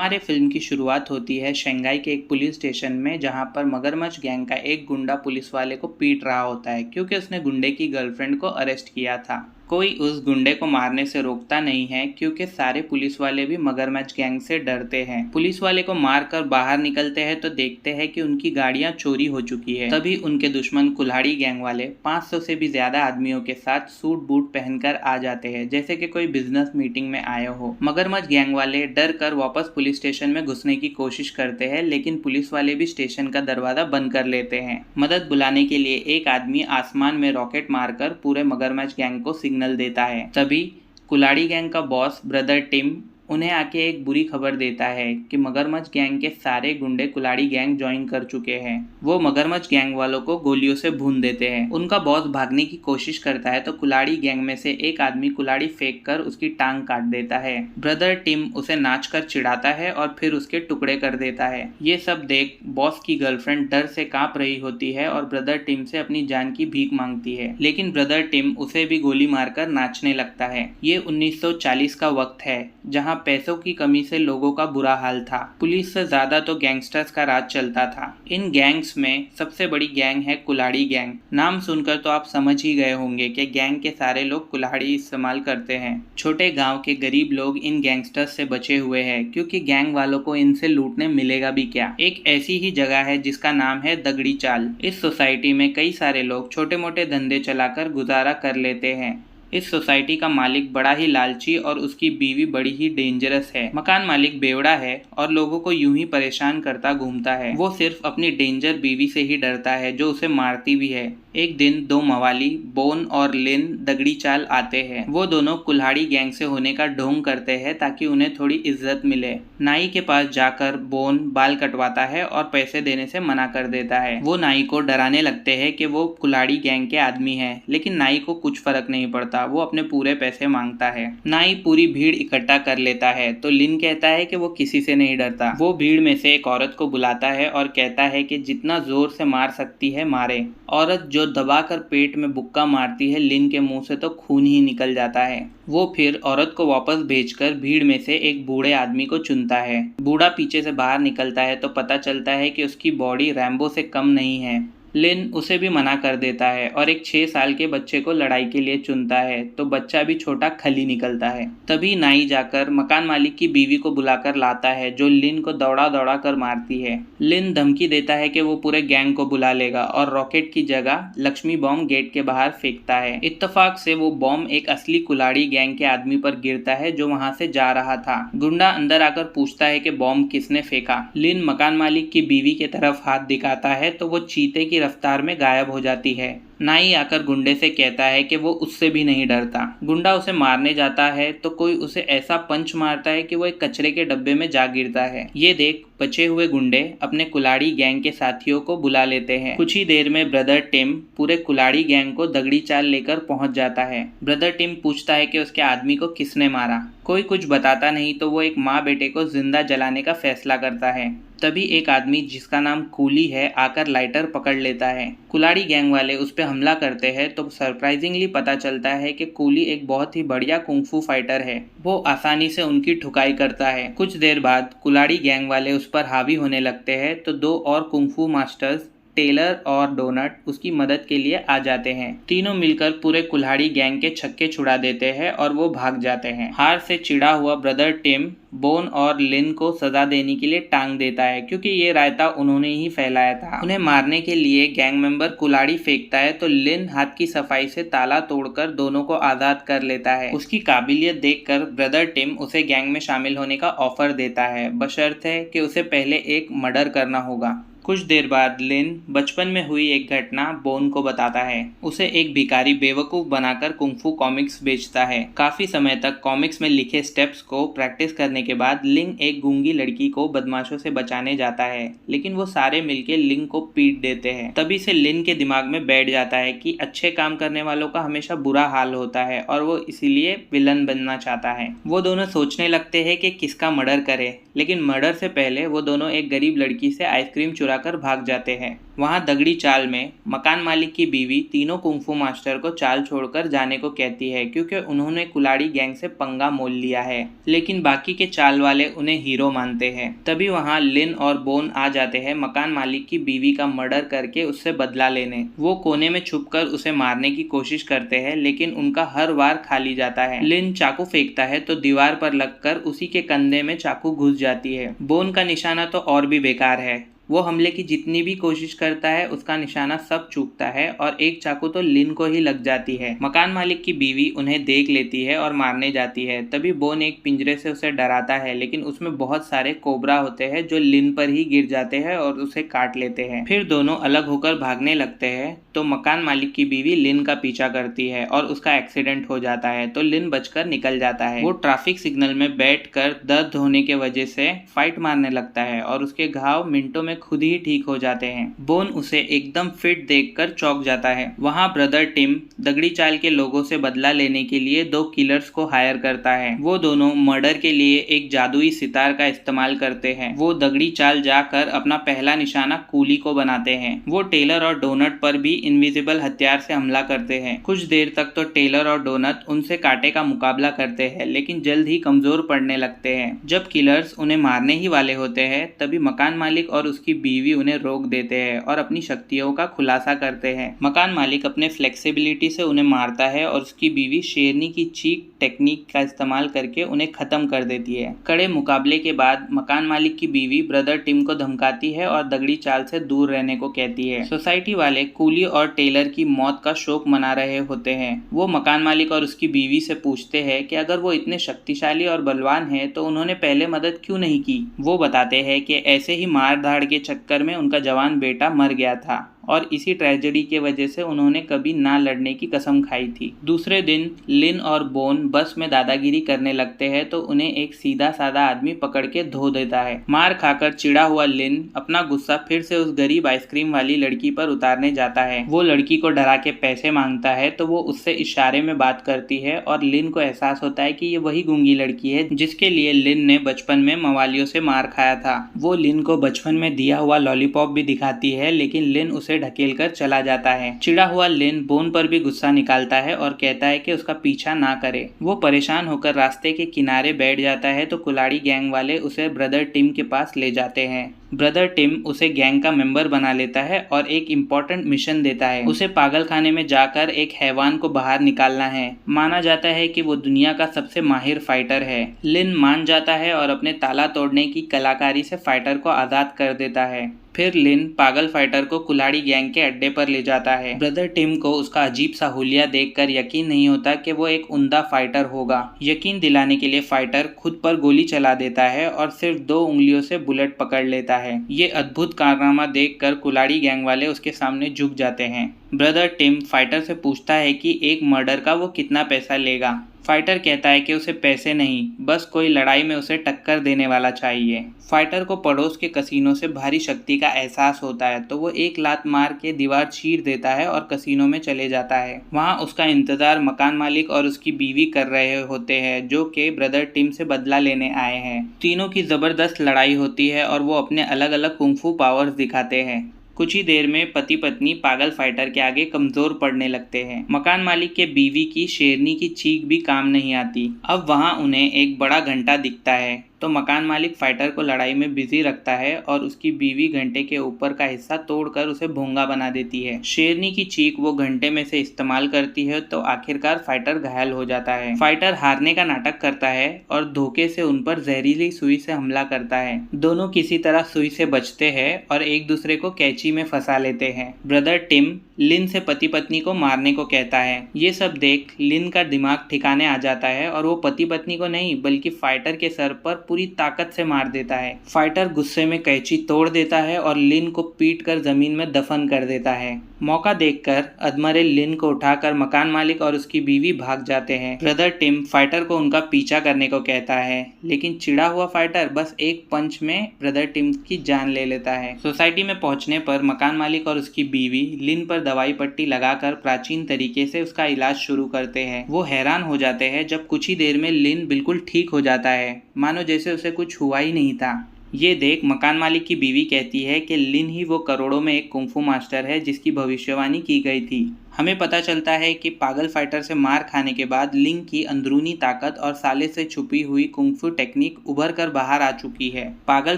हमारे फिल्म की शुरुआत होती है शंघाई के एक पुलिस स्टेशन में, जहां पर मगरमच्छ गैंग का एक गुंडा पुलिस वाले को पीट रहा होता है क्योंकि उसने गुंडे की गर्लफ्रेंड को अरेस्ट किया था। कोई उस गुंडे को मारने से रोकता नहीं है क्योंकि सारे पुलिस वाले भी मगरमच्छ गैंग से डरते हैं। पुलिस वाले को मारकर बाहर निकलते हैं तो देखते हैं कि उनकी गाड़ियां चोरी हो चुकी है। तभी उनके दुश्मन कुल्हाड़ी गैंग वाले 500 से भी ज्यादा आदमियों के साथ सूट बूट पहनकर आ जाते हैं, जैसे कि कोई बिजनेस मीटिंग में आए हो। मगरमच्छ गैंग वाले डर कर वापस पुलिस स्टेशन में घुसने की कोशिश करते हैं, लेकिन पुलिस वाले भी स्टेशन का दरवाजा बंद कर लेते हैं। मदद बुलाने के लिए एक आदमी आसमान में रॉकेट मारकर पूरे मगरमच्छ गैंग को सिग्नल देता है। तभी कुल्हाड़ी गैंग का बॉस ब्रदर टिम उन्हें आके एक बुरी खबर देता है कि मगरमच्छ गैंग के सारे गुंडे कुल्हाड़ी गैंग ज्वाइन कर चुके हैं। वो मगरमच्छ गैंग वालों को गोलियों से भून देते हैं। उनका बॉस भागने की कोशिश करता है तो कुल्हाड़ी गैंग में से एक आदमी कुल्हाड़ी फेंक कर उसकी टांग काट देता है। ब्रदर टिम उसे नाचकर चिढ़ाता है और फिर उसके टुकड़े कर देता है। ये सब देख बॉस की गर्लफ्रेंड डर से कांप रही होती है और ब्रदर टिम से अपनी जान की भीख मांगती है, लेकिन ब्रदर टिम उसे भी गोली मारकर नाचने लगता है। ये 1940 का वक्त है जहाँ पैसों की कमी से लोगों का बुरा हाल था। पुलिस से ज्यादा तो गैंगस्टर्स का राज चलता था। इन गैंग्स में सबसे बड़ी गैंग है कुल्हाड़ी गैंग। नाम सुनकर तो आप समझ ही गए होंगे कि गैंग के सारे लोग कुल्हाड़ी इस्तेमाल करते हैं। छोटे गांव के गरीब लोग इन गैंगस्टर्स से बचे हुए हैं क्योंकि गैंग वालों को इनसे लूटने मिलेगा भी क्या। एक ऐसी ही जगह है जिसका नाम है दगड़ी चाल। इस सोसाइटी में कई सारे लोग छोटे मोटे धंधे चलाकर गुजारा कर लेते हैं। इस सोसाइटी का मालिक बड़ा ही लालची और उसकी बीवी बड़ी ही डेंजरस है। मकान मालिक बेवड़ा है और लोगों को यूं ही परेशान करता घूमता है। वो सिर्फ अपनी डेंजर बीवी से ही डरता है जो उसे मारती भी है। एक दिन दो मवाली बोन और लिन दगड़ी चाल आते हैं। वो दोनों कुल्हाड़ी गैंग से होने का ढोंग करते हैं ताकि उन्हें थोड़ी इज्जत मिले। नाई के पास जाकर बोन बाल कटवाता है और पैसे देने से मना कर देता है। वो नाई को डराने लगते हैं कि वो कुल्हाड़ी गैंग के आदमी हैं, लेकिन नाई को कुछ फर्क नहीं पड़ता। वो अपने पूरे पैसे मांगता है। नाई पूरी भीड़ इकट्ठा कर लेता है तो लिन कहता है कि वो किसी से नहीं डरता। वो भीड़ में से एक औरत को बुलाता है और कहता है कि जितना जोर से मार सकती है मारे। औरत जो दबाकर पेट में बुक्का मारती है, लिन के मुंह से तो खून ही निकल जाता है। वो फिर औरत को वापस भेजकर भीड़ में से एक बूढ़े आदमी को चुनता है। बूढ़ा पीछे से बाहर निकलता है तो पता चलता है कि उसकी बॉडी रैम्बो से कम नहीं है। लिन उसे भी मना कर देता है और एक 6 साल के बच्चे को लड़ाई के लिए चुनता है तो बच्चा भी छोटा खली निकलता है। तभी नाई जाकर मकान मालिक की बीवी को बुलाकर लाता है जो लिन को दौड़ा दौड़ा कर मारती है। लिन धमकी देता है कि वो पूरे गैंग को बुला लेगा और रॉकेट की जगह लक्ष्मी बॉम्ब गेट के बाहर फेंकता है। इत्तेफाक से वो बॉम्ब एक असली कुल्हाड़ी गैंग के आदमी पर गिरता है जो वहां से जा रहा था। गुंडा अंदर आकर पूछता है कि बॉम्ब किसने फेंका। लिन मकान मालिक की बीवी की तरफ हाथ दिखाता है तो वो चीते की रफ्तार में गायब हो जाती है। नाई आकर गुंडे से कहता है कि वो उससे भी नहीं डरता। गुंडा उसे मारने जाता है तो कोई उसे ऐसा पंच मारता है कि वो एक कचरे के डब्बे में जा गिरता है। ये देख बचे हुए गुंडे अपने कुल्हाड़ी गैंग के साथियों को बुला लेते हैं। कुछ ही देर में ब्रदर टिम पूरे कुल्हाड़ी गैंग को दगड़ी चाल लेकर पहुंच जाता है। ब्रदर टिम पूछता है कि उसके आदमी को किसने मारा। कोई कुछ बताता नहीं तो वो एक माँ बेटे को जिंदा जलाने का फैसला करता है। तभी एक आदमी जिसका नाम कूली है आकर लाइटर पकड़ लेता है। कुल्हाड़ी गैंग वाले उस पर हमला करते हैं तो सरप्राइजिंगली पता चलता है कि कूली एक बहुत ही बढ़िया कुंफू फाइटर है। वो आसानी से उनकी ठुकाई करता है। कुछ देर बाद कुल्हाड़ी गैंग वाले उस पर हावी होने लगते हैं तो दो और कुंफू मास्टर्स टेलर और डोनट उसकी मदद के लिए आ जाते हैं। तीनों मिलकर पूरे कुल्हाड़ी गैंग के छक्के छुड़ा देते हैं और वो भाग जाते हैं। हार से चिढ़ा हुआ ब्रदर टिम बोन और लिन को सजा देने के लिए टांग देता है क्योंकि ये रायता उन्होंने ही फैलाया था। उन्हें मारने के लिए गैंग मेंबर कुल्हाड़ी फेंकता है तो लिन हाथ की सफाई से ताला तोड़कर दोनों को आजाद कर लेता है। उसकी काबिलियत देखकर ब्रदर टिम उसे गैंग में शामिल होने का ऑफर देता है, बशर्ते कि उसे पहले एक मर्डर करना होगा। कुछ देर बाद लिन बचपन में हुई एक घटना बोन को बताता है। उसे एक भिखारी बेवकूफ बनाकर कुंफू कॉमिक्स बेचता है। काफी समय तक कॉमिक्स में लिखे स्टेप्स को प्रैक्टिस करने के बाद लिंग एक गूंगी लड़की को बदमाशों से बचाने जाता है, लेकिन वो सारे मिलके लिंग को पीट देते हैं। तभी से लिन के दिमाग में बैठ जाता है कि अच्छे काम करने वालों का हमेशा बुरा हाल होता है और वो इसीलिए विलन बनना चाहता है। वो दोनों सोचने लगते हैं कि किसका मर्डर करे, लेकिन मर्डर से पहले वो दोनों एक गरीब लड़की से आइसक्रीम चुरा लगाकर भाग जाते हैं। वहाँ दगड़ी चाल में मकान मालिक की बीवी तीनों कुंफू मास्टर को चाल छोड़कर जाने को कहती है क्योंकि उन्होंने कुल्हाड़ी गैंग से पंगा मोल लिया है, लेकिन बाकी के चाल वाले उन्हें हीरो मानते हैं। तभी वहाँ लिन और बोन आ जाते हैं मकान मालिक की बीवी का मर्डर करके उससे बदला लेने। वो कोने में छुपकर उसे मारने की कोशिश करते हैं, लेकिन उनका हर वार खाली जाता है। लिन चाकू फेंकता है तो दीवार पर लगकर उसी के कंधे में चाकू घुस जाती है। बोन का निशाना तो और भी बेकार है। वो हमले की जितनी भी कोशिश करता है उसका निशाना सब चूकता है और एक चाकू तो लिन को ही लग जाती है। मकान मालिक की बीवी उन्हें देख लेती है और मारने जाती है। तभी बोन एक पिंजरे से उसे डराता है, लेकिन उसमें बहुत सारे कोबरा होते हैं जो लिन पर ही गिर जाते हैं और उसे काट लेते हैं। फिर दोनों अलग होकर भागने लगते हैं तो मकान मालिक की बीवी लिन का पीछा करती है और उसका एक्सीडेंट हो जाता है तो लिन बचकर निकल जाता है। वो ट्रैफिक सिग्नल में बैठकर दर्द होने के वजह से फाइट मारने लगता है और उसके घाव मिनटों में खुद ही ठीक हो जाते हैं। बोन उसे एकदम फिट देखकर चौंक जाता है। वहाँ ब्रदर टिम दगड़ी चाल के लोगों से बदला लेने के लिए 2 किलर्स को हायर करता है। वो दोनों मर्डर के लिए एक जादुई सितार का इस्तेमाल करते हैं। वो दगड़ी चाल जाकर अपना पहला निशाना कूली को बनाते हैं। वो टेलर और डोनट पर भी इनविजिबल हथियार से हमला करते हैं। कुछ देर तक तो टेलर और डोनट उनसे कांटे का मुकाबला करते हैं, लेकिन जल्द ही कमजोर पड़ने लगते हैं। जब किलर्स उन्हें मारने ही वाले होते हैं तभी मकान मालिक और उसकी बीवी उन्हें रोक देते हैं और अपनी शक्तियों का खुलासा करते हैं। मकान मालिक अपने फ्लेक्सिबिलिटी से उन्हें मारता है और उसकी बीवी शेरनी की चीख टेक्निक का इस्तेमाल करके उन्हें खत्म कर देती है। कड़े मुकाबले के बाद मकान मालिक की बीवी ब्रदर टिम को धमकाती है और दगड़ी चाल से दूर रहने को कहती है। सोसाइटी वाले कूली और टेलर की मौत का शोक मना रहे होते हैं। वो मकान मालिक और उसकी बीवी से पूछते हैं कि अगर वो इतने शक्तिशाली और बलवान है तो उन्होंने पहले मदद क्यों नहीं की। वो बताते हैं कि ऐसे ही मार धाड़ के चक्कर में उनका जवान बेटा मर गया था और इसी ट्रेजेडी के वजह से उन्होंने कभी ना लड़ने की कसम खाई थी। दूसरे दिन लिन और बोन बस में दादागिरी करने लगते हैं तो उन्हें एक सीधा साधा आदमी पकड़ के धो देता है। मार खाकर चिढ़ा हुआ लिन अपना गुस्सा फिर से उस गरीब आइसक्रीम वाली लड़की पर उतारने जाता है। वो लड़की को डरा के पैसे मांगता है तो वो उससे इशारे में बात करती है और लिन को एहसास होता है कि ये वही गूंगी लड़की है जिसके लिए लिन ने बचपन में मवालियों से मार खाया था। वो लिन को बचपन में दिया हुआ लॉलीपॉप भी दिखाती है, लेकिन लिन उसे ढकेल कर चला जाता है। चिढ़ा हुआ लिन बोन पर भी गुस्सा निकालता है और कहता है कि उसका पीछा ना करे। वो परेशान होकर रास्ते के किनारे बैठ जाता है तो कुल्हाड़ी गैंग वाले उसे ब्रदर टिम के पास ले जाते हैं। ब्रदर टिम उसे गैंग का मेंबर बना लेता है और एक इम्पोर्टेंट मिशन देता है। उसे पागल खाने में जाकर एक हैवान को बाहर निकालना है। माना जाता है कि वो दुनिया का सबसे माहिर फाइटर है। लिन मान जाता है और अपने ताला तोड़ने की कलाकारी से फाइटर को आजाद कर देता है। फिर लिन पागल फाइटर को कुल्हाड़ी गैंग के अड्डे पर ले जाता है। ब्रदर टिम को उसका अजीब सा हुलिया देखकर यकीन नहीं होता कि वो एक उम्दा फाइटर होगा। यकीन दिलाने के लिए फाइटर खुद पर गोली चला देता है और सिर्फ 2 उंगलियों से बुलेट पकड़ लेता है। ये अद्भुत कारनामा देखकर कुल्हाड़ी गैंग वाले उसके सामने झुक जाते हैं। ब्रदर टिम फाइटर से पूछता है कि एक मर्डर का वो कितना पैसा लेगा। फाइटर कहता है कि उसे पैसे नहीं, बस कोई लड़ाई में उसे टक्कर देने वाला चाहिए। फाइटर को पड़ोस के कसीनो से भारी शक्ति का एहसास होता है तो वो एक लात मार के दीवार चीर देता है और कसीनो में चले जाता है। वहाँ उसका इंतजार मकान मालिक और उसकी बीवी कर रहे होते हैं जो कि ब्रदर टिम से बदला लेने आए हैं। तीनों की जबरदस्त लड़ाई होती है और वो अपने अलग अलग कुंफू पावर्स दिखाते हैं। कुछ ही देर में पति पत्नी पागल फाइटर के आगे कमजोर पड़ने लगते हैं। मकान मालिक के बीवी की शेरनी की चीख भी काम नहीं आती। अब वहाँ उन्हें एक बड़ा घंटा दिखता है तो मकान मालिक फाइटर को लड़ाई में बिजी रखता है और उसकी बीवी घंटे के ऊपर का हिस्सा तोड़कर उसे भोंगा बना देती है। शेरनी की चीख वो घंटे में से इस्तेमाल करती है तो आखिरकार फाइटर घायल हो जाता है। फाइटर हारने का नाटक करता है और धोखे से उन पर जहरीली सुई से हमला करता है। दोनों किसी तरह सुई से बचते हैं और एक दूसरे को कैंची में फंसा लेते हैं। ब्रदर टिम लिन से पति पत्नी को मारने को कहता है। ये सब देख लिन का दिमाग ठिकाने आ जाता है और वो पति पत्नी को नहीं बल्कि फाइटर के सर पर पूरी ताकत से मार देता है। फाइटर गुस्से में कैंची तोड़ देता है और लिन को पीट कर जमीन में दफन कर देता है। मौका देखकर अधमरे लिन को उठाकर मकान मालिक और उसकी बीवी भाग जाते हैं। ब्रदर टिम फाइटर को उनका पीछा करने को कहता है, लेकिन चिढ़ा हुआ फाइटर बस एक पंच में ब्रदर टिम की जान ले लेता है। सोसाइटी में पहुंचने पर मकान मालिक और उसकी बीवी लिन पर दवाई पट्टी लगाकर प्राचीन तरीके से उसका इलाज शुरू करते हैं। वो हैरान हो जाते हैं जब कुछ ही देर में लिन बिल्कुल ठीक हो जाता है, मानो जैसे उसे कुछ हुआ ही नहीं था। ये देख मकान मालिक की बीवी कहती है कि लिन ही वो करोड़ों में एक कुंफू मास्टर है जिसकी भविष्यवाणी की गई थी। हमें पता चलता है कि पागल फाइटर से मार खाने के बाद लिन की अंदरूनी ताकत और साले से छुपी हुई कुंफू टेक्निक उभर कर बाहर आ चुकी है। पागल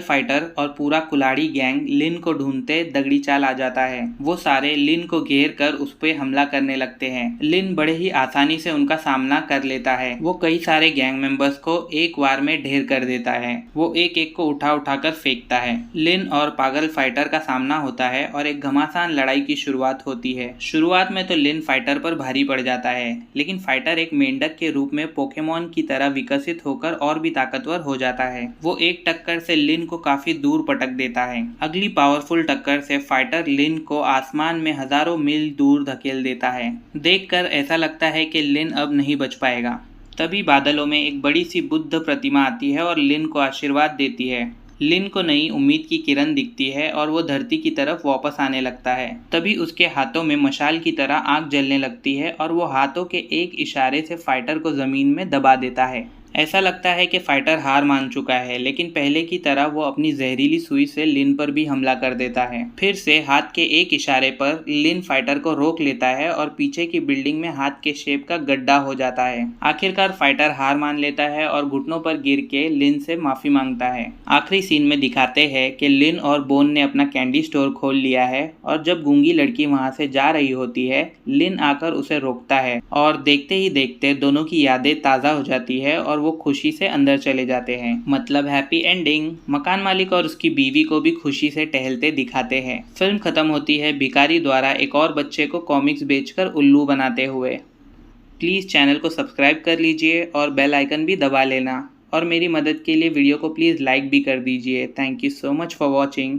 फाइटर और पूरा कुल्हाड़ी गैंग लिन को ढूंढते दगड़ी चाल आ जाता है। वो सारे लिन को घेर कर उस पर हमला करने लगते हैं। लिन बड़े ही आसानी से उनका सामना कर लेता है। वो कई सारे गैंग मेंबर्स को एक बार में ढेर कर देता है। वो एक एक को उठा कर फेंकता है। लिन और पागल फाइटर का सामना होता है और एक घमासान लड़ाई की शुरुआत होती है। शुरुआत में तो लिन फाइटर पर भारी पड़ जाता है, लेकिन फाइटर एक मेंढक के रूप में पोकेमॉन की तरह विकसित होकर और भी ताकतवर हो जाता है। वो एक टक्कर से लिन को काफी दूर पटक देता है। अगली पावरफुल टक्कर से फाइटर लिन को आसमान में हजारों मील दूर धकेल देता है। देखकर ऐसा लगता है कि लिन अब नहीं बच पाएगा। तभी बादलों में एक बड़ी सी बुद्ध प्रतिमा आती है और लिन को आशीर्वाद देती है। लिन को नई उम्मीद की किरण दिखती है और वो धरती की तरफ वापस आने लगता है। तभी उसके हाथों में मशाल की तरह आग जलने लगती है और वो हाथों के एक इशारे से फाइटर को जमीन में दबा देता है। ऐसा लगता है कि फाइटर हार मान चुका है, लेकिन पहले की तरह वो अपनी जहरीली सुई से लिन पर भी हमला कर देता है। फिर से हाथ के एक इशारे पर लिन फाइटर को रोक लेता है और पीछे की बिल्डिंग में हाथ के शेप का गड्ढा हो जाता है। आखिरकार फाइटर हार मान लेता है और घुटनों पर गिर के लिन से माफी मांगता है। आखिरी सीन में दिखाते हैं कि लिन और बोन ने अपना कैंडी स्टोर खोल लिया है और जब गूंगी लड़की वहां से जा रही होती है, लिन आकर उसे रोकता है और देखते ही देखते दोनों की यादें ताज़ा हो जाती है और वो खुशी से अंदर चले जाते हैं। मतलब हैप्पी एंडिंग। मकान मालिक और उसकी बीवी को भी खुशी से टहलते दिखाते हैं। फिल्म खत्म होती है भिखारी द्वारा एक और बच्चे को कॉमिक्स बेचकर उल्लू बनाते हुए। प्लीज़ चैनल को सब्सक्राइब कर लीजिए और बेल आइकन भी दबा लेना, और मेरी मदद के लिए वीडियो को प्लीज़ लाइक भी कर दीजिए। Thank you so much for watching.